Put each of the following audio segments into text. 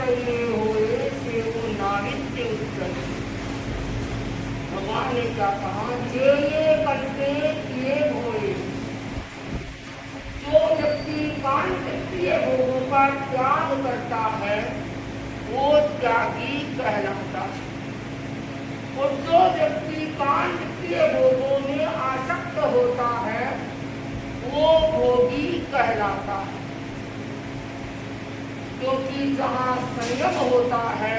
करिए होए से वो नावित्य उत्तर। भगवान ने क्या कहा, जे ये करते किए होए, जो व्यक्ति कांड प्रिय भोगों का त्याग करता है वो त्यागी कहलाता है, और जो व्यक्ति कांड प्रिय भोगों में आसक्त होता है वो भोगी कहलाता है। क्योंकि जहाँ संयम होता है,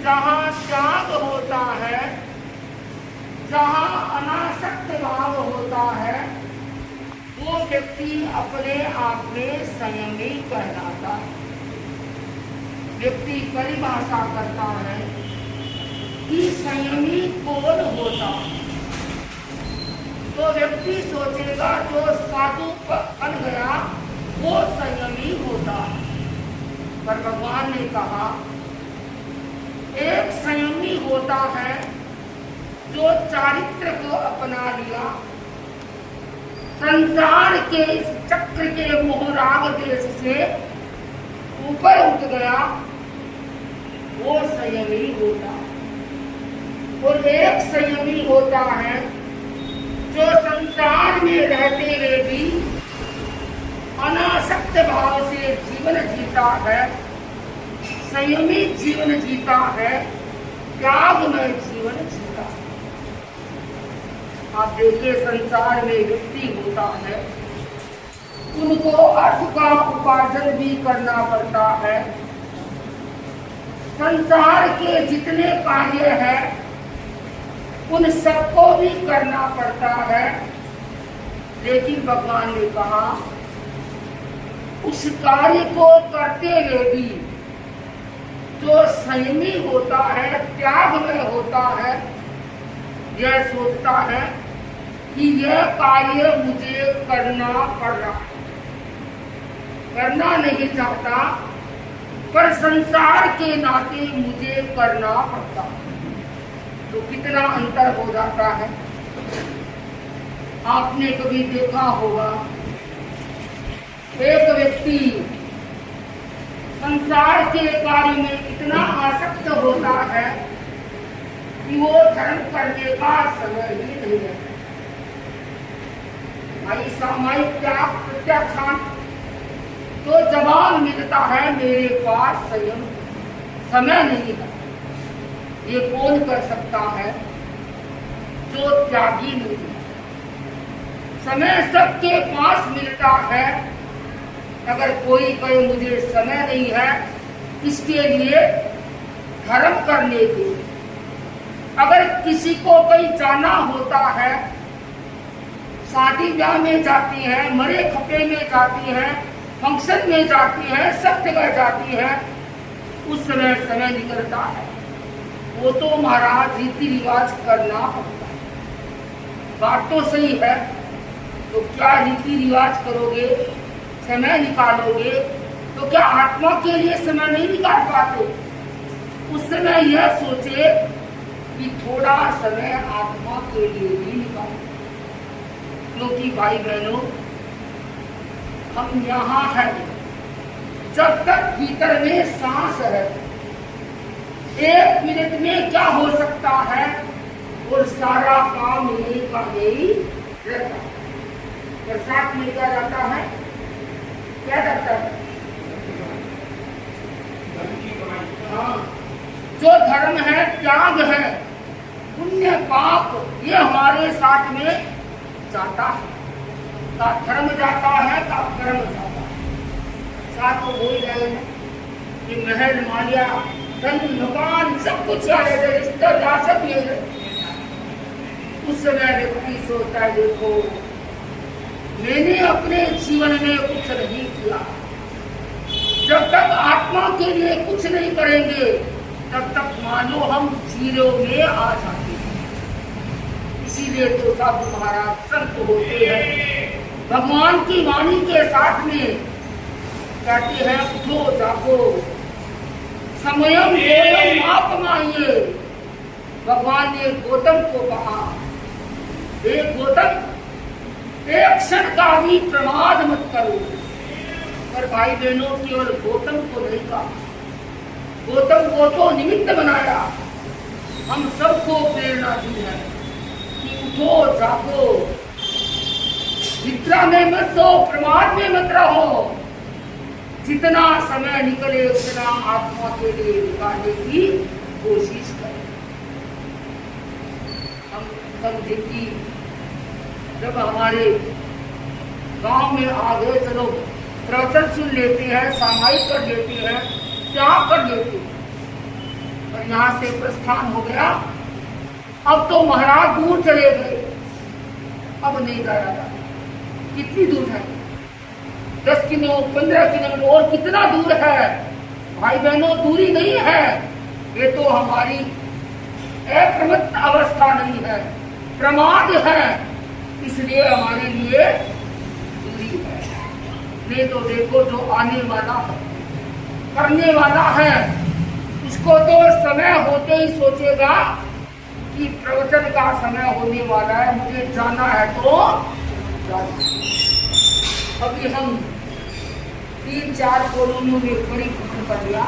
जहाँ त्याग होता है, जहाँ अनासक्त भाव होता है, वो व्यक्ति अपने आप में संयमी कहलाता है। व्यक्ति परिभाषा करता है कि संयमी कौन होता है, तो व्यक्ति सोचेगा जो साधु बन गया वो संयमी होता है। पर भगवान ने कहा एक संयमी होता है जो चारित्र को अपना लिया, संसार के इस चक्र के मोहराग देश से ऊपर उठ गया, वो संयमी होता है। और एक संयमी होता है जो संसार में रहते हुए भी अनासक्त भाव से जीवन जीता है, संयमी जीवन जीता है, त्यागमय जीवन जीता है। आप देखिए संसार में व्यक्ति होता है, उनको अर्थ का उपार्जन भी करना पड़ता है, संसार के जितने कार्य हैं उन सबको भी करना पड़ता है। लेकिन भगवान ने कहा उस कार्य को करते हुए भी जो संयमी होता है, त्याग में होता है, यह सोचता है कि यह कार्य मुझे करना पड़ रहा है, करना नहीं चाहता पर संसार के नाते मुझे करना पड़ता है। तो कितना अंतर हो जाता है। आपने कभी देखा होगा एक व्यक्ति संसार के कार्य में इतना आसक्त होता है कि वो धर्म करने का समय ही नहीं रहता। भाई सामायिक त्याग प्रत्याख्यान तो जवाब मिलता है मेरे पास संयम समय नहीं है। ये कौन कर सकता है? जो त्यागी नहीं है। समय सबके पास मिलता है, अगर कोई कहे मुझे समय नहीं है इसके लिए धर्म करने के, अगर किसी को कहीं जाना होता है, शादी ब्याह में जाती है, मरे खपे में जाती है, फंक्शन में जाती है, सब जगह जाती है, उस समय निकलता है। वो तो महाराज रीति रिवाज करना पड़ता है। बात तो सही है, तो क्या रीति रिवाज करोगे, समय निकालोगे, तो क्या आत्मा के लिए समय नहीं निकाल पाते? उस समय यह सोचे कि थोड़ा समय आत्मा के लिए भी निकालो। क्योंकि भाई बहनों, हम यहाँ हैं, जब तक भीतर में सांस है, 1 मिनट में क्या हो सकता है, और सारा काम यही का यही रहता है। बरसात में क्या जाता है, क्या जाता है? हाँ, जो धर्म है, त्याग है, पुण्य पाप, ये हमारे साथ में जाता है। का धर्म जाता है, का कर्म जाता है। साथ को बोल रहे हैं कि महल मालिया धन मकान सब कुछ रिश्तेदार सब ये है। उस समय व्यक्ति सोचता है देखो मैंने अपने जीवन में कुछ नहीं किया। जब तक आत्मा के लिए कुछ नहीं करेंगे तब तक मानो हम जीरो में आ जाते हैं। इसीलिए तो साधु महाराज संत होते हैं, भगवान की वाणी के साथ में कहते हैं उठो जागो समयम गोयम आप माहिए। भगवान ने गौतम को कहा एक गौतम, एक क्षण का भी प्रमाद मत करो। पर भाई बहनों केवल गौतम को नहीं कहा, गौतम को तो निमित्त बनाया, हम सबको प्रेरणा दी है कि उठो जागो, निद्रा में मत सो, प्रमाद में मत रहो, जितना समय निकले उतना आत्मा के लिए निकालने की कोशिश करें। हम समझे कि जब हमारे गांव में आ गए, चलो प्रवचन सुन लेते हैं, सामायिक कर लेते हैं, त्याग कर लेते हैं, और यहाँ से प्रस्थान हो गया। अब तो महाराज दूर चले गए, अब नहीं जाया जाता। कितनी दूर है? 10 किलो 15 किलोमीटर, और कितना दूर है भाई बहनों? दूरी नहीं है, ये तो हमारी अप्रमत्त अवस्था नहीं है, प्रमाद है, इसलिए हमारे लिए दूरी है। नहीं तो देखो जो आने वाला है, करने वाला है, उसको तो समय होते ही सोचेगा कि प्रवचन का समय होने वाला है, मुझे जाना है तो जाना। अभी हम 3-4 कॉलोनियों में परिभ्रमण कर लिया,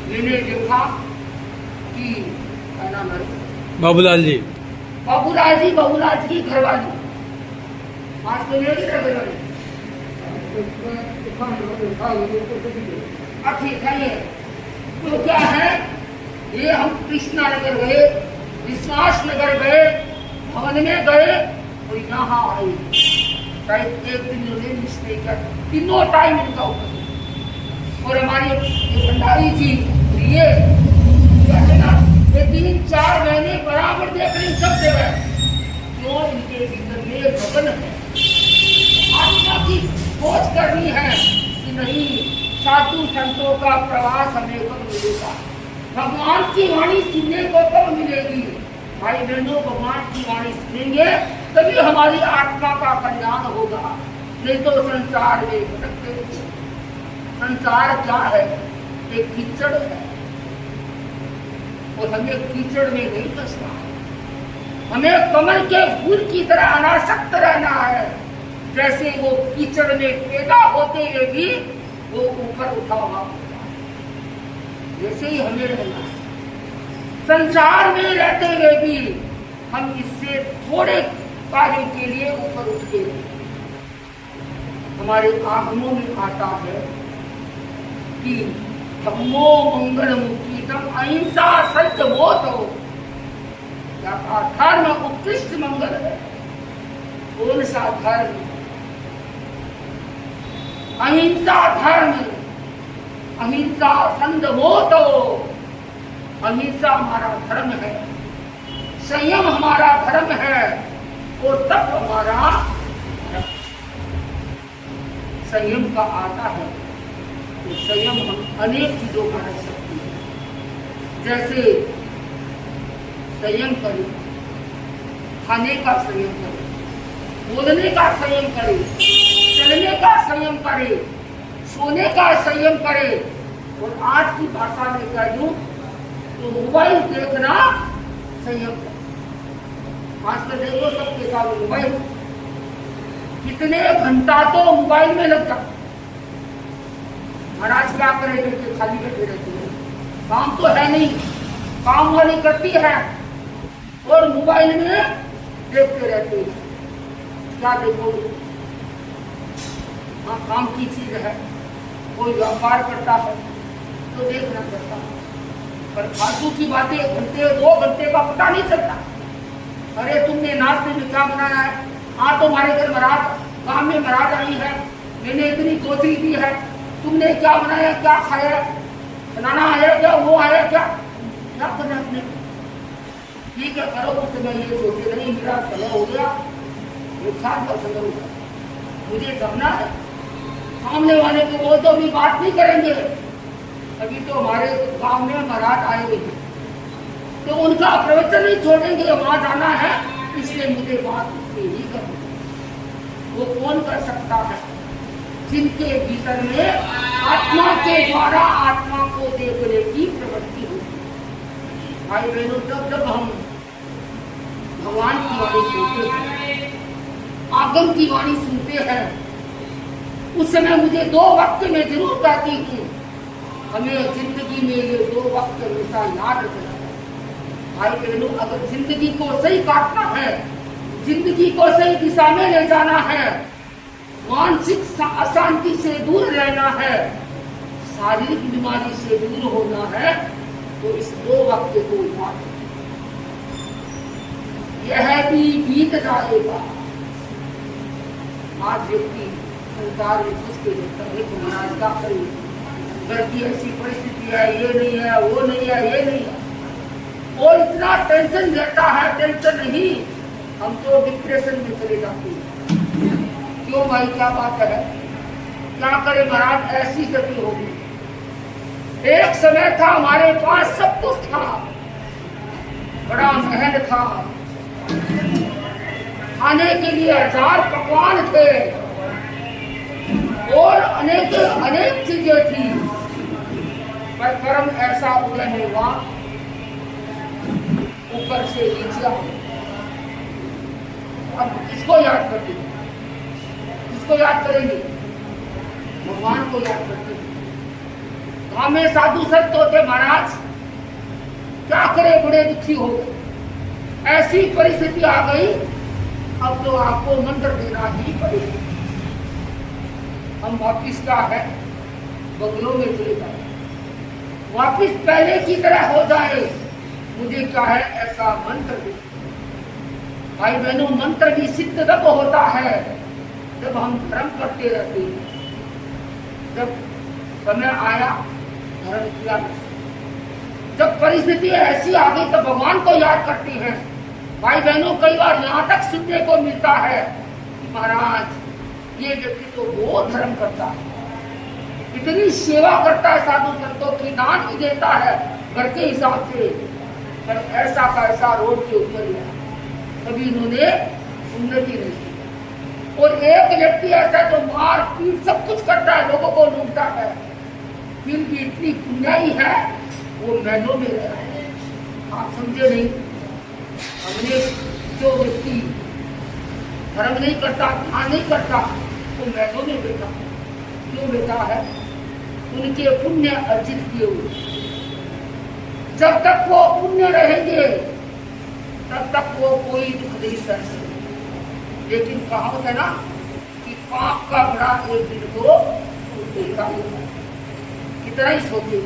मैंने देखा कि क्या नाम है, बाबूलाल जी, बाबूलाल जी की घरवाली, आज तो मेरी घरवाली ठीक है। ये तो क्या है, ये हम कृष्णा नगर गए, विश्वास नगर गए, भवन में गए और यहाँ आए, शायद एक दिन उन्होंने मिस नहीं किया, तीनों टाइम इनका ऊपर। और हमारे भंडारी जी ये कहते ना, ये 3-4 महीने बराबर देख रहे सब जगह, क्यों? इनके भीतर में भगन है, आत्मा की खोज करनी है कि नहीं साधु संतों का प्रवास हमें कब मिलेगा, भगवान की वाणी सुनने को कब मिलेगी। भाई बहनों, भगवान की वाणी सुनेंगे तभी हमारी आत्मा का कल्याण होगा, नहीं तो संसार में भटकते रहेंगे। संसार क्या है? एक कीचड़ है, और हमें कीचड़ में नहीं फंसना है, हमें कमल के फूल की तरह अनासक्त रहना है। जैसे वो कीचड़ में पैदा होते हुए भी वो ऊपर उठा हुआ होता है, वैसे ही हमें रहना है। संसार में रहते हुए भी हम इससे थोड़े कार्य के लिए ऊपर उठ के, हमारे आगमों में आता है कि धम्मो मंगल मुक्तितम, अहिंसा सत्य बोध हो, धर्म उत्कृष्ट मंगल है। कौन सा धर्म? अहिंसा धर्म, अहिंसा संत बोध हो, अहिंसा हमारा धर्म है, संयम हमारा धर्म है, और तप हमारा धर्म। संयम का आता है तो संयम हम अनेक चीजों का रख सकते हैं। जैसे संयम करें, खाने का संयम करें, बोलने का संयम करें, चलने का संयम करें, सोने का संयम करें, और आज की भाषा में कह दूं तो मोबाइल देखना संयम करें। आज तो देखो सबके साथ मोबाइल, कितने घंटा तो मोबाइल में लग जाता। महाराज क्या करें, बेटे खाली बैठे रहते हैं, काम तो है नहीं, काम वाली करती है और मोबाइल में देखते रहते हैं। क्या देखोगे? हाँ, काम की चीज है, कोई व्यापार करता है तो देखना पड़ता है, पर फालतू की बातें 1-2 घंटे का पता नहीं चलता। अरे तुमने नाश्ते में क्या बनाया है? हाँ, तुम्हारे घर महाराज, गांव में महाराज आई है, मैंने इतनी गोथी दी है, तुमने क्या बनाया, क्या खाया, बनाना आया क्या, वो आया क्या करना अपने? ठीक है, करो। उस समय ये सोचे नहीं मेरा समय हो गया, नुकसान का समय होगा, मुझे करना है। सामने वाले को वो तो अभी बात नहीं करेंगे, अभी तो हमारे गांव में महाराज आए हुए हैं, तो उनका प्रवचन नहीं छोड़ेंगे, वहां जाना है, इसलिए मुझे बात नहीं करनी। वो कौन कर सकता है? जिनके भीतर में आत्मा के द्वारा आत्मा को देखने की प्रवृत्ति होती है। भाई बहनों, जब हम भगवान की वाणी सुनते हैं, आगम की वाणी सुनते हैं, उस समय मुझे 2 वक्त में जरूर कहती हूँ हमें जिंदगी में ये 2 वक्त हमेशा याद रखना है। भाई बहनों, अगर जिंदगी को सही काटना है, जिंदगी को सही दिशा में ले जाना है, मानसिक अशांति से दूर रहना है, शारीरिक बीमारी से दूर होना है, तो इस 2 वक्त को याद रखें। यह भी बीत जाएगा। आज व्यक्ति संसार में घुस के देखता है तो महाराज क्या करें, घर की ऐसी परिस्थिति है, ये नहीं है, वो नहीं है, ये नहीं है, और इतना टेंशन रहता है, टेंशन नहीं, हम तो डिप्रेशन में चले जाते हैं। क्यों भाई, क्या बात है, क्या करें महाराज, ऐसी स्थिति होगी। एक समय था हमारे पास सब कुछ था, बड़ा महल था, खाने के लिए 1000 पकवान थे और अनेक चीजें थी, पर कर्म ऐसा उदय हुआ ऊपर से नीचे। अब किसको याद करते, किसको याद करेंगे, भगवान को याद करते। गांव में साधु संत होते, महाराज क्या करे, बड़े दुखी हो गए, ऐसी परिस्थिति आ गई, अब तो आपको मंत्र देना ही पड़ेगा। हम वापिस क्या है, बंगलों में चले जाए, वापिस पहले की तरह हो जाए, मुझे क्या है, ऐसा मंत्र दे। भाई बहनों, मंत्र भी सिद्ध तब होता है जब हम धर्म करते रहते हैं। जब समय आया, धर्म किया, जब परिस्थिति ऐसी आ गई तो भगवान को याद करते हैं। भाई बहनों, कई बार यहाँ तक सुनने को मिलता है कि महाराज ये व्यक्ति तो वो धर्म करता है, इतनी सेवा करता है साधु संतों की, दान भी देता है घर के हिसाब से, पर ऐसा का ऐसा रोड के ऊपर ही कभी इन्होंने उन्नति नहीं की। और एक व्यक्ति ऐसा जो मार पीट सब कुछ करता है, लोगों को लूटता है, फिर भी इतनी पुण्याई है, वो महलों में रह रहे हैं। आप समझे नहीं, हमने जो व्यक्ति धर्म नहीं करता, ध्यान नहीं करता, वो महलों में बैठा। क्यों बैठा है, उनके पुण्य अर्जित किए हुए। जब तक वो पुण्य रहेंगे तब तक वो कोई दुख नहीं सह सकते। लेकिन कहावत है ना कि पाप का बड़ा एक दिन तो देखा ही है। इतना ही सोचे,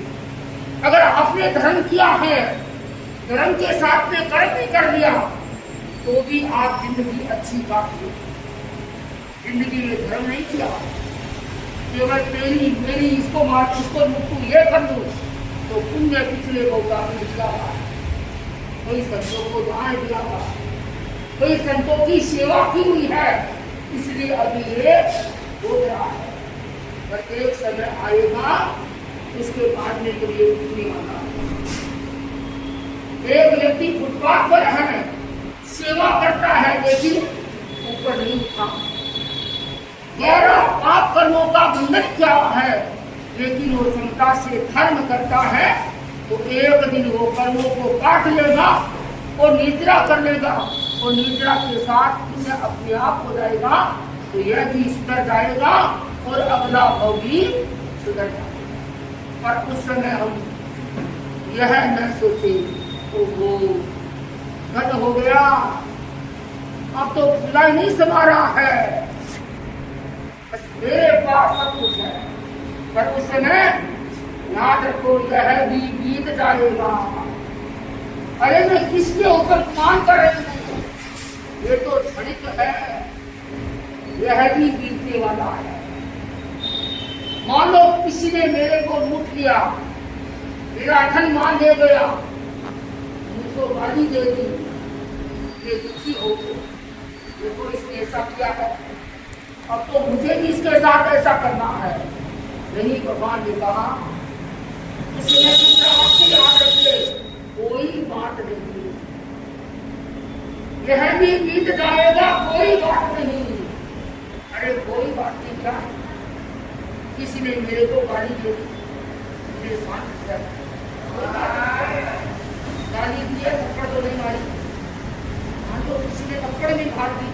अगर आपने धर्म किया है, धर्म के साथ में कर्म भी कर लिया, तो भी आप जिंदगी अच्छी काट लो। जिंदगी में धर्म नहीं किया, केवल तेरी मेरी, इसको मार, इसको मुक्तू, ये कर लूं, तो पुण्य पिछले को काफी दिया, कोई संतों को दान दिया, कोई संतों की सेवा की हुई है, इसलिए अभी ये हो रहा है। पर एक समय आएगा, उसके बाद में तो ये कुछ नहीं आना। एक व्यक्ति फुटपाथ पर है, सेवा करता है, लेकिन ऊपर नहीं उठा। 11 पाप कर्मों का बंधन क्या है, लेकिन वो क्षमता से धर्म करता है, तो एक दिन वो कर्मों को काट लेगा और निद्रा कर लेगा, और निद्रा के साथ पुण्य अपने आप हो जाएगा, तो यह भी सुधर जाएगा और अगला भाव भी सुधर जाएगा। पर उस समय हम यह न सोचे, वो गद हो गया, अब तो खुला ही नहीं समा रहा है, मेरे पास सब कुछ है। पर उस समय याद रखो, यह भी बीत जाएगा। अरे मैं किसके ऊपर मान कर रही हूँ, ये तो क्षणिक है, यह भी बीतने वाला है। मान लो किसी ने मेरे को लूट लिया, मेरा धन मान ले गया, मुझको गाली दे दी, ये दुखी हो गए, देखो इसने ऐसा किया है, अब तो मुझे भी इसके साथ ऐसा करना है। नहीं, भगवान ने कहा उसने याद रखिए, कोई बात नहीं, यह भी बीत जाएगा, कोई बात नहीं। अरे कोई बात नहीं, क्या किसी ने मेरे को गाली दे दी, मेरे साथ गाली दी है, थप्पड़ तो नहीं मारी, हाँ तो किसी ने थप्पड़ नहीं मार दी,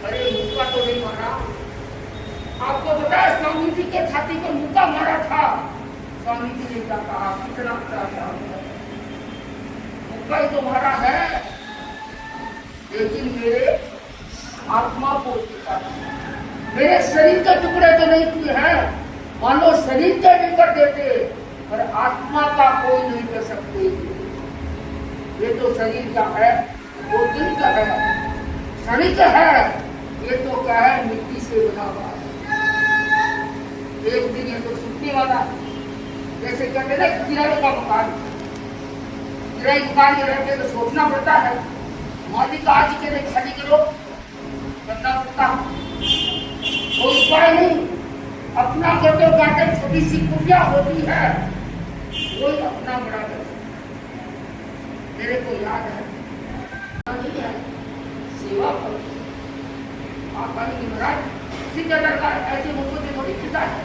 अरे मुक्का तो नहीं मारा। आपको पता है स्वामी जी के छाती पर मुक्का मारा था, स्वामी जी ने क्या कहा, कितना अच्छा है, मुक्का तुम्हारा है लेकिन मेरे आत्मा को मेरे शरीर के टुकड़े तो नहीं किए हैं, मानो शरीर के भी कर देते पर आत्मा का कोई नहीं कर सकते। ये तो शरीर का है, वो दिल का है, क्षणिक है, ये तो क्या है, मिट्टी से बना हुआ है। एक दिन ये तो छूटने वाला है। जैसे कहते ना किराए का मकान, किराए मकान में रहते तो सोचना पड़ता है, मालिक आज के लिए खाली करो, करना पड़ता कोई उपाय नहीं। अपना करते काटे छोटी सी कुटिया होती है, कोई अपना बड़ा कर। मेरे को याद है नहीं है, सेवा करो। आप महाराज शिक्षाधर का ऐसे मुझको से थोड़ी खिता है,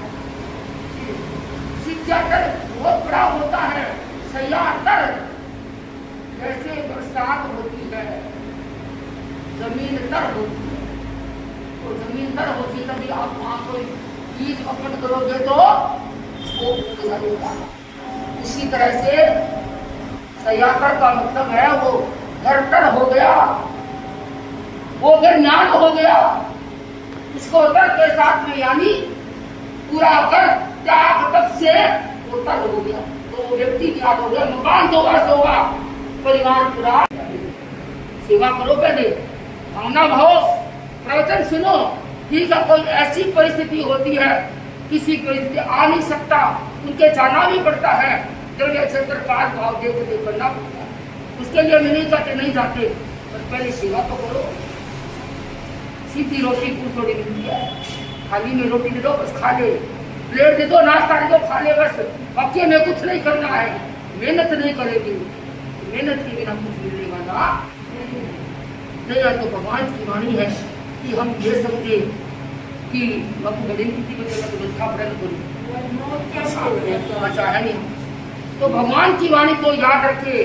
शिक्षाधर बहुत बड़ा होता है, सयातर जैसे बरसात होती है, जमीन तर होती है, तो जमीन तर होती तभी आप वहां कोई बीज वपन करोगे तो वो लगेगा। इसी तरह से सयातर का मतलब है वो घर हो गया, वो ज्ञान हो गया, उसको तर के साथ में यानी पूरा कर त्याग तब से वो तर हो गया, तो व्यक्ति त्याग हो गया, मकान तो वर्ष होगा, परिवार पूरा। सेवा करो पहले, भावना भाव, प्रवचन सुनो। ठीक है, कोई ऐसी परिस्थिति होती है, किसी परिस्थिति आ नहीं सकता, उनके जाना भी पड़ता है, जब ये क्षेत्रपाल भाव देख करना पड़ता है। उसके लिए हम नहीं कहते नहीं जाते, पर पहले सेवा तो करो। सीधी रोटी कुछ थोड़ी मिलती है, थाली में रोटी दे दो बस खा ले, प्लेट दे दो नाश्ता दे दो खा ले बस, बाकी में कुछ नहीं करना है, मेहनत नहीं करेगी, मेहनत के बिना कुछ मिलने वाला नहीं है। तो भगवान की वाणी है कि हम ये समझे कि अच्छा है नहीं, तो भगवान की वाणी को याद रखे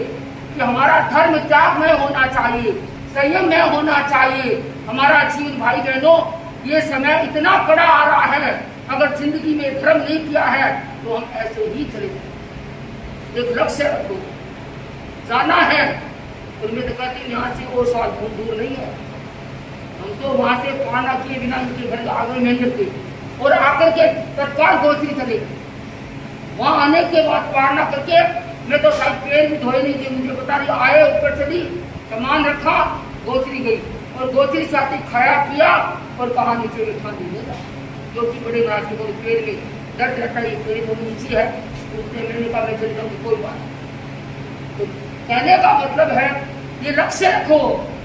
कि हमारा धर्म त्याग में होना चाहिए, संयम में होना चाहिए। हमारा जीवन भाई बहनों, ये समय इतना कड़ा आ रहा है, अगर जिंदगी में धर्म नहीं किया है तो हम ऐसे ही चले जाएंगे। एक लक्ष्य रखो, जाना है, उनमें तो कहते हैं यहाँ से वो साल बहुत दूर नहीं है, हम तो वहां से पाना किए बिना उनके घर आगे मेहनत थे और आकर के तत्काल गोचरी चले। वहां आने के बाद पारना करके मैं तो शायद पेड़ भी धोए नहीं थे, मुझे बता रही आए, ऊपर चली, सामान रखा, गोचरी गई और गोचरी से आती खाया पिया और कहा नीचे में खा दीजिएगा, जो कि बड़े महाराज के बोले पेड़ में दर्द रहता है, पेड़ थोड़ी नीची है, उसने मैंने कहा मैं चल जाऊंगी कोई बात। तो कहने का मतलब है ये लक्ष्य रखो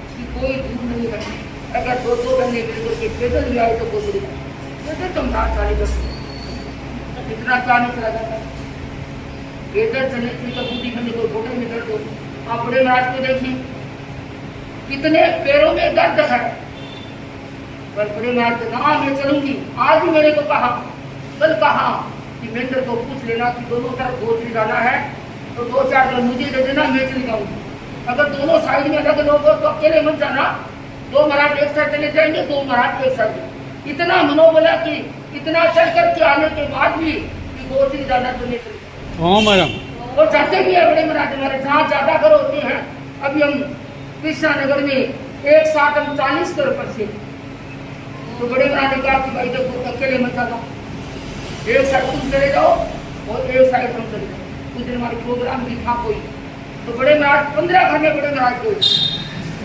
कि कोई दूर नहीं है। अगर दो बहने मिलकर के पैदल भी आए तो गोचरी पैदल तुम रात वाले इतना क्या नहीं चला जाता, पैदल चलने की तो बूढ़ी बंदी को घोटे में दर्द हो। आप बड़े महाराज को देखिए कितने पैरों में दर्द है, पर बड़े महाराज ने कहा मैं चलूंगी। आज भी मेरे को कहा, कल कहा कि मेंढर को पूछ लेना कि दोनों तरफ गोचरी जाना है तो 2-4 दिन मुझे दे देना, मैं चली जाऊंगी। अगर दोनों साइड में अलग लोग हो तो अकेले मत जाना, 2 महाराज एक साथ चले जाएंगे, 2 महाराज एक साथ। इतना मनोबल है कि इतना चल करके आने के बाद भी कि गोचरी जाना तो नहीं चले और जाते भी है बड़े महाराज हमारे, जहाँ ज्यादा घर होते हैं। अभी हम कृष्णा नगर में एक साथ हम 40 घर पर से, तो बड़े महाराज ने कहा कि भाई देखो अकेले मत जाना, एक साइड तुम चले जाओ और एक साइड हम चले जाओ। कुछ दिन हमारे प्रोग्राम भी था कोई, तो बड़े महाराज 15 घर में बड़े महाराज कोई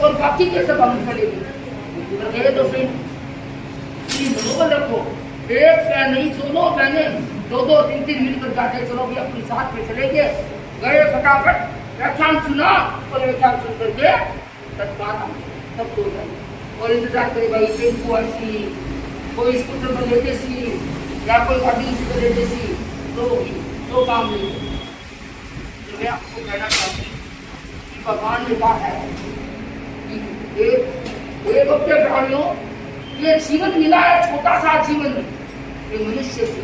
और बाकी के सब हम चले गए। तो फिर मनोबल रखो, एक बहन नहीं, दोनों बहने 2-3 मिलकर जाते, चलो भी अपनी साथ में चले गए फटाफट व्याख्यान सुना और व्याख्यान सुन करके तत्काल तब तो जाए और इंतजार करे भाई टेम्पो ऐसी कोई स्कूटर पर लेते सी या कोई गाड़ी से लेते सी तो काम नहीं। तो मैं आपको कहना चाहती हूँ कि भगवान ने कहा है कि एक अपने प्राणियों ये जीवन मिला है, छोटा सा जीवन, ये मनुष्य से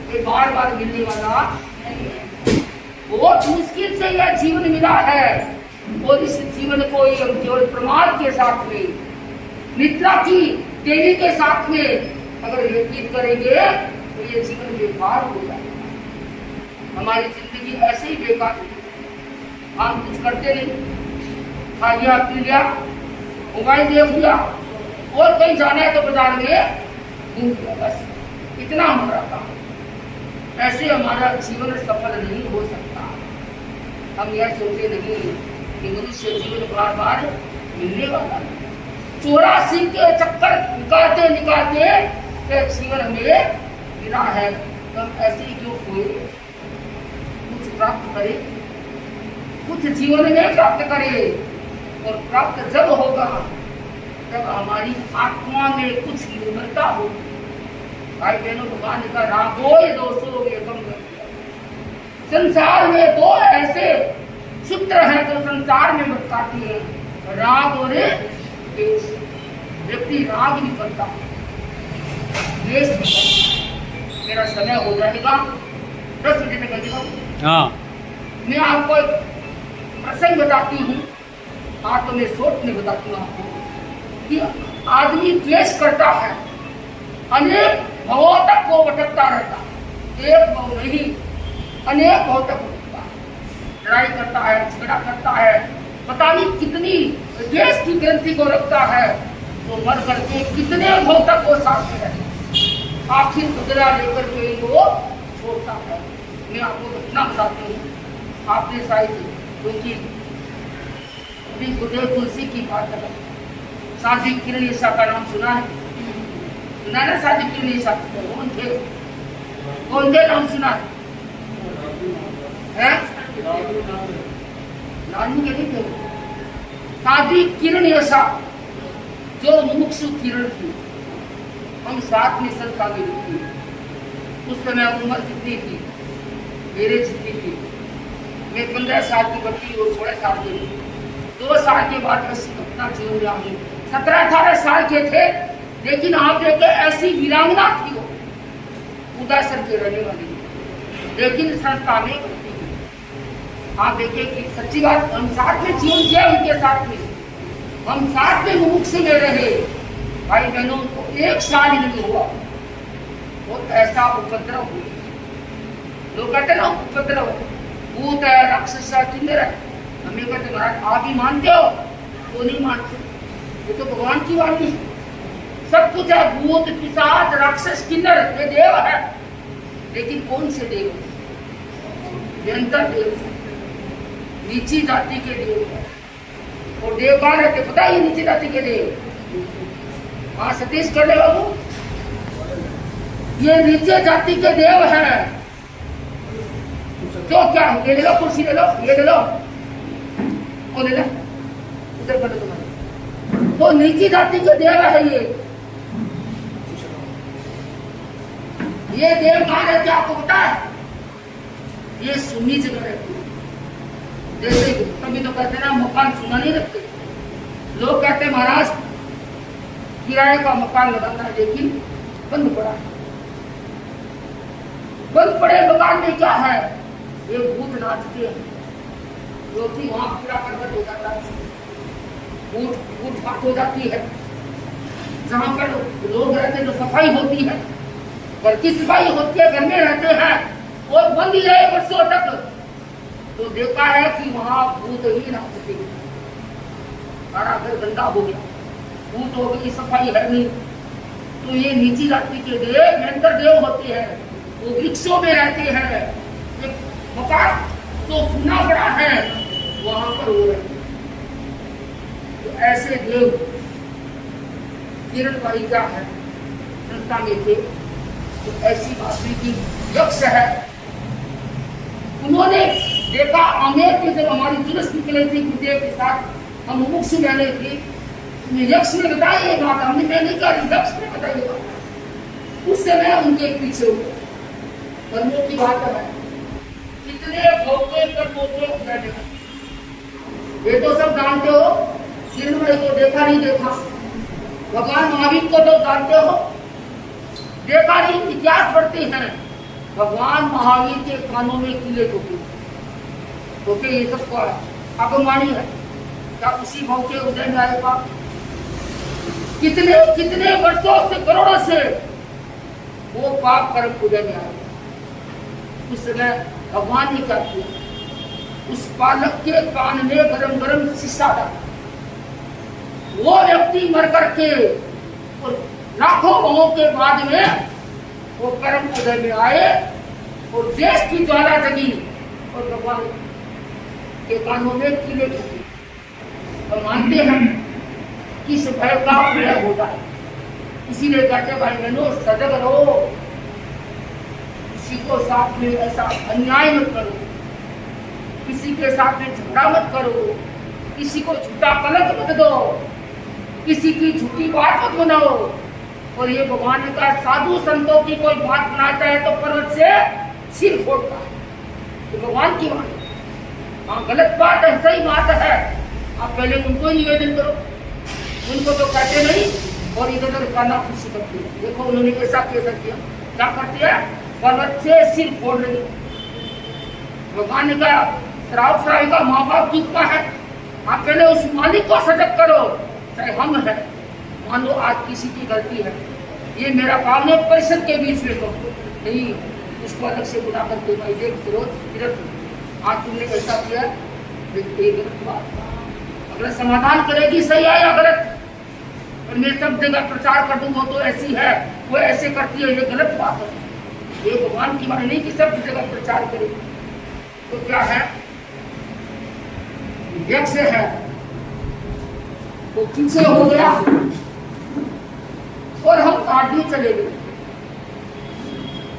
ये बार बार मिलने वाला नहीं है, बहुत मुश्किल से यह जीवन मिला है और इस जीवन को हम केवल प्रमाद के साथ में, मित्रा की देवी के साथ में अगर व्यतीत करेंगे तो ये जीवन बेकार हो जाएगा। हमारी जिंदगी ऐसे ही बेकार है। हम कुछ करते नहीं, खा लिया पी लिया, मोबाइल देख लिया, और कहीं जाना है तो बाजार में घूम लिया, बस इतना हमारा काम। ऐसे हमारा जीवन सफल नहीं हो सकता। हम यह सोचते नहीं कि मनुष्य जीवन बार बार मिलने वाला है। 84 के चक्कर निकालते निकालते एक जीवन हमें मिला है, तो हम ऐसे ही क्यों कोई कुछ प्राप्त करे, कुछ जीवन में प्राप्त करे। और प्राप्त जब होगा जब हमारी आत्मा में कुछ निर्मलता होगी। भाई बहनों, भगवान का रागोय दोषो एकम। संसार में दो ऐसे सूत्र हैं जो संसार में भटकाती है, राग और द्वेष। व्यक्ति राग भी करता है, द्वेष भी करता। मेरा समय हो जाएगा, 10 बजे तक लगेगा। हाँ, मैं आपको प्रसंग बताती हूँ, आज तो मैं शॉर्ट में बताती हूँ आपको कि आदमी द्वेष करता है, अनेक भवों तक वो भटकता रहता है। एक भव नहीं, अनेक भव तक भटकता है, लड़ाई करता है, झगड़ा करता है, पता नहीं कितनी द्वेष की ग्रंथि को रखता है, तो मर करके कितने भव तक वो साथ में रहता, आखिर बदला लेकर के वो छोड़ता है। मैं आपको घटना बताती हूँ, आपने शायद क्योंकि अभी गुरुदेव तुलसी की बात कर, साध्वी किरण ईसा का नाम सुना है? सुना ना साध्वी किरण ईसा? कौन थे? कौन थे? नाम सुना है? नानी के नहीं थे। साध्वी किरण ईसा जो मुमुक्षु किरण थी, हम साथ में संता में थी। उस समय उम्र कितनी थी? मेरे जितनी थी। मैं 15 साल की बच्ची और 16 साल की। 2 साल के बाद ऐसी घटना जीवन में आ गई। 17-18 साल के थे, लेकिन आप देखे ऐसी वीरांगना थी वो, उदासर के रहने वाली, लेकिन संस्था में करती थी। आप देखे कि सच्ची बात, हम साथ में जीवन जिया उनके साथ में, हम साथ में मुमुक्षु में रहे। भाई बहनों को 1 साल ही नहीं हुआ, वो ऐसा उपद्रव हुआ। लोग कहते ना उपद्रव, भूत है, राक्षस है, किन्नर है। हमें कहते महाराज आप ही मानते हो? वो नहीं मानते, ये तो भगवान की वाणी है। सब कुछ है, भूत पिशाच राक्षस किन्नर, ये देव है, लेकिन कौन से देव? निरंतर देव, नीची जाति के देव है। और देव कहाँ रहते पता ही? नीची जाति के देव। हाँ सतीश कर ले बाबू, ये नीचे जाति के देव है। तो क्या ये ले लो, कुर्सी ले लो, ये ले लो, वो ले लो, उधर कर दो तुम्हारे। तो नीची जाति के देव है ये देव कहाँ रहते आपको पता है? ये सुनी जगह रहती है। जैसे कभी तो कहते ना मकान सुना नहीं रखते, लोग कहते महाराज किराए का मकान लगाना है, लेकिन बंद पड़ा है। बंद पड़े मकान में क्या है? ये भूत नाचते हैं, जो कि वहां पूरा करवट हो जाता है, भूत फाट हो जाती है। जहां पर लोग रहते हैं, जो सफाई होती है, घर की सफाई होती है, घर में रहते हैं, और बंद ही रहे वर्षों तक, तो देखा है कि वहां भूत ही नाचते हैं। सारा घर गंदा हो गया, भूत हो गई, सफाई है नहीं। तो ये नीची जाति के देव निरंतर देव होते हैं, वो वृक्षों में रहते हैं। मकान तो सुना पड़ा है, वहां पर हो रहे। तो ऐसे देव किरण भाई क्या है, संस्था में थे, तो ऐसी बात की यक्ष है। उन्होंने देखा आमेर के जब हमारी जुलूस निकले थी गुरुदेव के साथ, हम मुमुक्षु रहने थे, यक्ष ने बताया ये बात, हमने मैं नहीं कहा, यक्ष ने बताई बात। उस समय उनके पीछे हुए कर्मों की बात है, कितने भोगे कर्मों को ये तो सब जानते हो। किरण भाई को देखा नहीं देखा, भगवान महावीर को तो जानते हो, देखा नहीं, इतिहास पढ़ते हैं। भगवान महावीर के कानों में कीले ठोके, क्योंकि ये सब आगमवाणी है। क्या उसी भाव के उदय में आएगा? कितने कितने वर्षों से, करोड़ों से वो पाप कर्म उदय में आएगा। उस समय भगवान ने क्या किया, उस बालक के कान में गरम गरम शीशा डाला। वो व्यक्ति मर करके और लाखों बहुओं के बाद में वो परम उदय में आए और देश की ज्वाला जगी और भगवान के कानों में कीड़े ढुके। और मानते हैं कि इस भय का प्रलय होता है, इसीलिए कहते भाई बहनों सजग रहो, किसी को साथ में ऐसा अन्याय मत करो, किसी के साथ में झगड़ा मत करो, किसी को झूठा कलंक मत दो, किसी की झूठी बात मत बनाओ। और ये भगवान ने कहा साधु संतों की कोई बात बनाता है तो पर्वत से सिर फोड़ता है, तो भगवान की बात। हाँ गलत बात है, सही बात है, आप पहले उनको ही निवेदन करो, उनको तो कहते नहीं और इधर उधर करना खुशी करती है। देखो उन्होंने ऐसा कैसा किया, क्या करती है, पर्वत से सिर फोड़ रही। भगवान ने कहा श्राप श्रावी का माँ बाप जीतता है, आप पहले उस मालिक को सजग करो, चाहे हम है, मान लो आज किसी की गलती है, ये मेरा काम है परिषद के बीच में तो नहीं, उसको अलग से बुला करके भाई देख फिरोज इधर आज तुमने ऐसा किया, ये गलत बात, अगर समाधान करेगी सही है या गलत, और मैं सब जगह प्रचार कर दूंगा तो ऐसी है वो ऐसे करती है, ये गलत बात है। ये भगवान की बात नहीं कि सब जगह प्रचार करे। तो क्या है, यक्ष है वो पीछे हो गया और हम नाडू चले गए।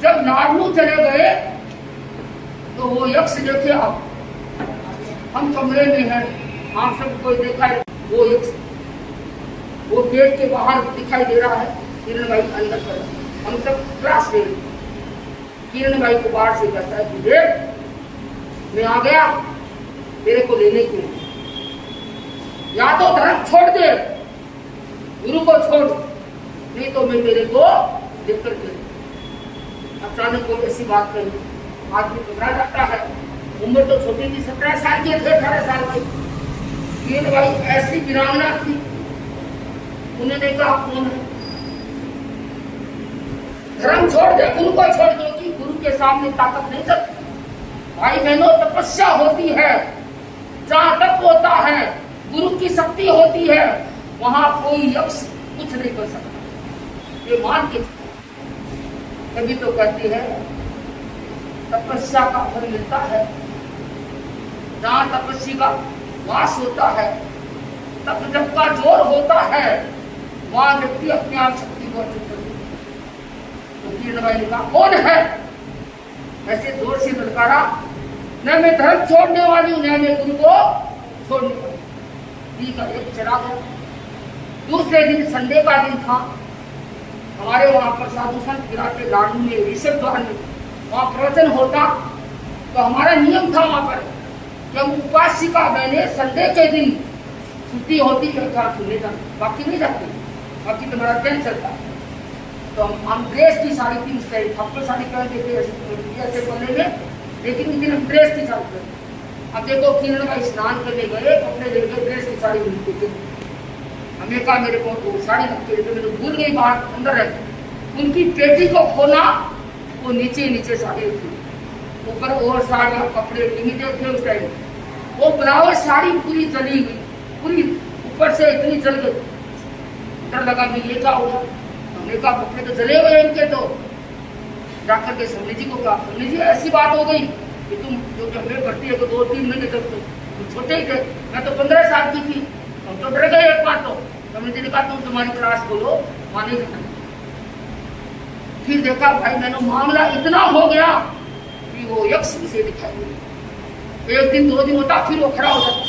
जब नाडू चले गए तो वो यक्ष देखे, अब हम कमरे में हैं, आप सब कोई देखा है, वो यक्ष वो गेट के बाहर दिखाई दे रहा है, किरण भाई अंदर कर, हम सब क्लास ले, किरण भाई को बाहर से कहता है कि देख मैं आ गया तेरे को लेने के लिए, या तो धर्म छोड़ दे, गुरु को छोड़, नहीं तो मैं तेरे को लेकर के। अचानक कोई ऐसी बात कही, आदमी घबरा जाता है, उम्र तो छोटी थी, 17 साल की थे, 18 साल की। ये भाई ऐसी वीरांगना थी, उन्होंने कहा कौन है, धर्म छोड़ दे, गुरु को छोड़ दो, कि गुरु के सामने ताकत नहीं चलती। भाई बहनों तपस्या होती है, जहाँ तप होता है, गुरु की शक्ति होती है, वहां कोई यक्ष कुछ नहीं कर सकता, ये मान के। तभी तो कहती है तपस्या का फल मिलता है, जहाँ तपस्या का वास होता है, तप जप का जोर होता है, वहां व्यक्ति अपने आप शक्ति को अर्जित करता है। तो किरण भाई ने कहा कौन है, ऐसे जोर से ललकारा, न मैं धर्म छोड़ने वाली हूं, न मैं गुरु को छोड़ने वाली। ठीक है, एक चला गया। दूसरे दिन संडे का दिन था, हमारे वहां पर साधु संत गिराते लाडू में ऋषभ द्वार में वहां प्रवचन होता, तो हमारा नियम था वहां पर कि हम उपासिका मैंने संडे के दिन छुट्टी होती है सुनने जाते, बाकी नहीं जाते, बाकी तो बड़ा दिन चलता। तो हम ड्रेस की साड़ी थी, उस टाइम सबको साड़ी पहन देते ऐसे पहले में, लेकिन उस दिन हम ड्रेस की साड़ी पहनते। अब देखो किरण भाई स्नान करने गए, कपड़े ले गए, ड्रेस की साड़ी मिलती थी, हमें कहा मेरे को तो साड़ी लगती है, तो मैंने भूल गई बाहर अंदर है, उनकी पेटी को खोला, वो नीचे नीचे साड़ी थी, ऊपर और साड़ी कपड़े लिमिटेड थे उस टाइम, वो ब्लाउज साड़ी पूरी जली हुई, पूरी ऊपर से इतनी जल गई, डर लगा कि ये क्या होगा, हमने कहा कपड़े तो जले हुए इनके, तो जाकर के स्वामी जी को कहा, स्वामी जी ऐसी बात हो गई कि तुम जो हमें करती है तो 2-3 महीने तक तुम छोटे ही थे, मैं तो 15 साल की थी, हम तो डर गए एक बार। तो स्वामी जी ने कहा तुम तुम्हारी क्लास बोलो, माने जाना। फिर देखा भाई मैंने मामला इतना हो गया कि वो यक्ष से दिखाई दिया, एक दिन 2 दिन होता फिर वो खड़ा हो जाता,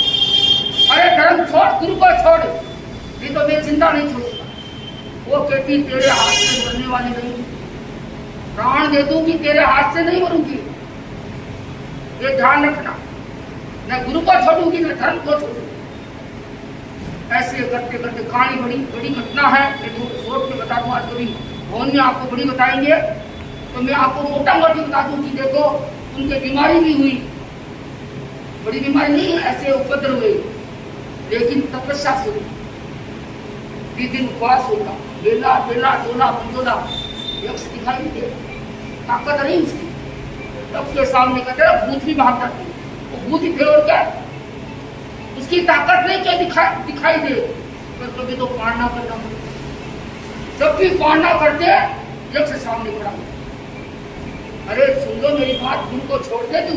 अरे धर्म छोड़, गुरु को छोड़, नहीं तो मैं चिंता नहीं छोड़ूंगा। वो कहती तेरे हाथ से मरने वाली नहीं, प्राण दे दूंगी, तेरे हाथ से नहीं मरूंगी, ये ध्यान रखना, न गुरु को छोड़ूंगी न धर्म को छोड़ूंगी। ऐसे करते करते कहानी बड़ी बड़ी घटना है, मैं सोच के बता दूं, आज कभी भवन में आपको बड़ी बताएंगे, तो मैं आपको मोटा मोटी बता दूं कि देखो उनकी बीमारी भी हुई, बड़ी बीमारी नहीं है, ऐसे उपद्रव हुए, लेकिन तपस्या से हुई। 3 दिन उपवास होगा, बेला बेला जोला मंजोला, यक्ष दिखाई नहीं दे, ताकत नहीं उसकी, सबके सामने कहते हैं भूत भी भाग जाती है, वो भूत ही थे और क्या, उसकी ताकत नहीं क्या दिखाई दे, तो कभी तो पालना करना, जब भी पालना करते यक्ष सामने खड़ा। अरे सुन लो मेरी बात, गुरु को छोड़ दे तू,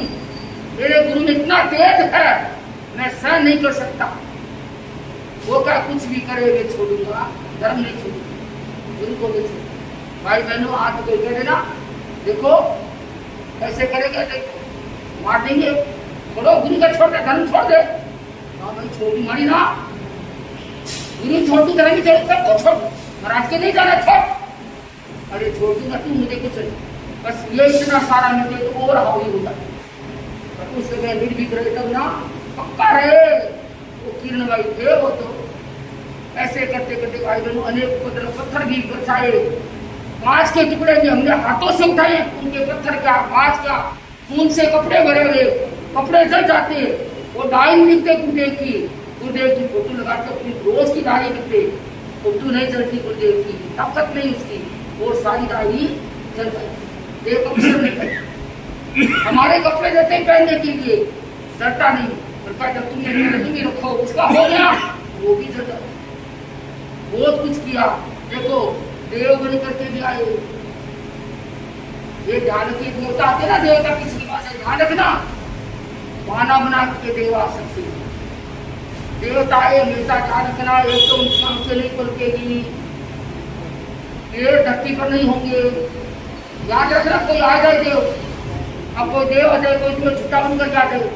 मेरे गुरु में इतना तेज है मैं सहन नहीं कर सकता, वो क्या कुछ भी करे मैं छोड़ूंगा, धर्म नहीं छोड़ूंगा, गुरु को नहीं छोड़ूंगा। भाई बहनों हाथ को कह देना, देखो कैसे करेगा, देखो मार देंगे, बोलो गुरु का छोड़ दे, धर्म छोड़ दे, भाई छोड़ूंगा नहीं ना, गुरु छोड़ दूं, धर्म छोड़, सबको छोड़, महाराज के नहीं जाना छोड़, अरे छोड़ दूंगा तू मुझे कुछ नहीं, बस ये इतना सारा मिले तो और हावी हो जाए, उस समय निर्भीक रहे तब ना पक्का रहे। वो किरण भाई थे, वो तो ऐसे करते करते भाई बहनों अनेक पत्थर भी बरसाए, कांच के टुकड़े भी हमने हाथों से उठाए, उनके पत्थर का कांच का, खून से कपड़े भरे हुए, कपड़े जल जाते, वो डाई लिखते गुरुदेव की फोटो लगाते, अपनी रोज की डायरी लिखते, फोटो नहीं चलती गुरुदेव की, ताकत नहीं उसकी, वो सारी डायरी जल जाती, एक अवसर नहीं हमारे कपड़े देते पहनने के लिए, डरता नहीं, जब तुमने रखो उसका हो गया, वो भी डरता, बहुत कुछ किया, देखो देव बन करके भी आए, ये ध्यान की देवता आते ना, देवता की सेवा से ध्यान रखना, बाना बना के देव आ सकते, देवता हमेशा ध्यान रखना, एक तो उनसे नहीं पलकेगी, ये धरती पर नहीं होंगे, याद रखना, कोई आ जाए देव, अब कोई देव आ जाए, कोई छुट्टा बनकर जा जाए,